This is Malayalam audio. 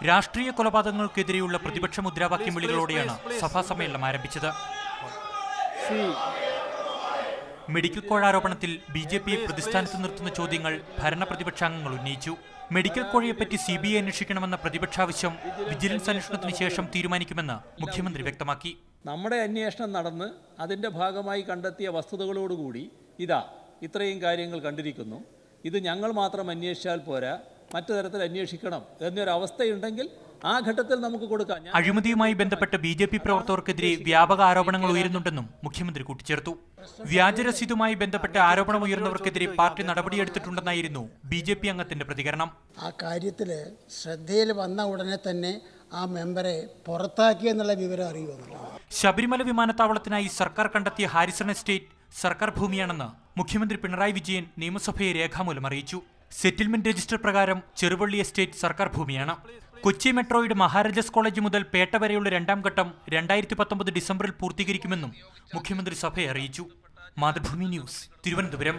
രാഷ്ട്രീയ കൊലപാതകങ്ങൾക്കെതിരെയുള്ള പ്രതിപക്ഷ മുദ്രാവാക്യം വിളികളോടെയാണ് സഭാ സമ്മേളനം ആരംഭിച്ചത്. മെഡിക്കൽ കോഴ ആരോപണത്തിൽ ബിജെപിയെ പ്രതിസ്ഥാനത്ത് നിർത്തുന്ന ചോദ്യങ്ങൾ ഭരണപ്രതിപക്ഷാംഗങ്ങൾ ഉന്നയിച്ചു. മെഡിക്കൽ കോഴയെപ്പറ്റി CBI അന്വേഷിക്കണമെന്ന പ്രതിപക്ഷാവശ്യം വിജിലൻസ് അന്വേഷണത്തിന് ശേഷം തീരുമാനിക്കുമെന്ന് മുഖ്യമന്ത്രി വ്യക്തമാക്കി. നമ്മുടെ അന്വേഷണം നടന്ന് അതിൻ്റെ ഭാഗമായി കണ്ടെത്തിയ വസ്തുതകളോടുകൂടി ഇത്രയും കാര്യങ്ങൾ കണ്ടിരിക്കുന്നു, ഇത് ഞങ്ങൾ മാത്രം അന്വേഷിച്ചാൽ പോരാ, മറ്റു തരത്തിൽ അന്വേഷിക്കണം എന്നൊരവസ്ഥയുണ്ടെങ്കിൽ ആ ഘട്ടത്തിൽ നമുക്ക് കൊടുക്കാം. അഴിമതിയുമായി ബന്ധപ്പെട്ട് BJP പ്രവർത്തകർക്കെതിരെ വ്യാപക ആരോപണങ്ങൾ ഉയരുന്നുണ്ടെന്നും മുഖ്യമന്ത്രി കൂട്ടിച്ചേർത്തു. വ്യാജരസീതുമായി ബന്ധപ്പെട്ട് ആരോപണം ഉയർന്നവർക്കെതിരെ പാർട്ടി നടപടിയെടുത്തിട്ടുണ്ടെന്നായിരുന്നു BJP അംഗത്തിന്റെ പ്രതികരണം. ആ കാര്യത്തിൽ ശ്രദ്ധയിൽ വന്ന ഉടനെ തന്നെ ആ മെമ്പറെ പുറത്താക്കിയെന്നുള്ള വിവരം അറിയുമെന്നുള്ളത്. ശബരിമല വിമാനത്താവളത്തിനായി സർക്കാർ കണ്ടെത്തിയ ഹാരിസൺ എസ്റ്റേറ്റ് സർക്കാർ ഭൂമിയാണെന്ന് മുഖ്യമന്ത്രി പിണറായി വിജയൻ നിയമസഭയെ രേഖാമൂലം അറിയിച്ചു. സെറ്റിൽമെന്റ് രജിസ്റ്റർ പ്രകാരം ചെറുവള്ളി എസ്റ്റേറ്റ് സർക്കാർ ഭൂമിയാണ്. കൊച്ചി മെട്രോയുടെ മഹാരാജാസ് കോളേജ് മുതൽ പേട്ട വരെയുള്ള രണ്ടാം ഘട്ടം 2019 ഡിസംബറിൽ പൂർത്തീകരിക്കുമെന്നും മുഖ്യമന്ത്രി സഭയെ അറിയിച്ചു. മാതൃഭൂമി ന്യൂസ്, തിരുവനന്തപുരം.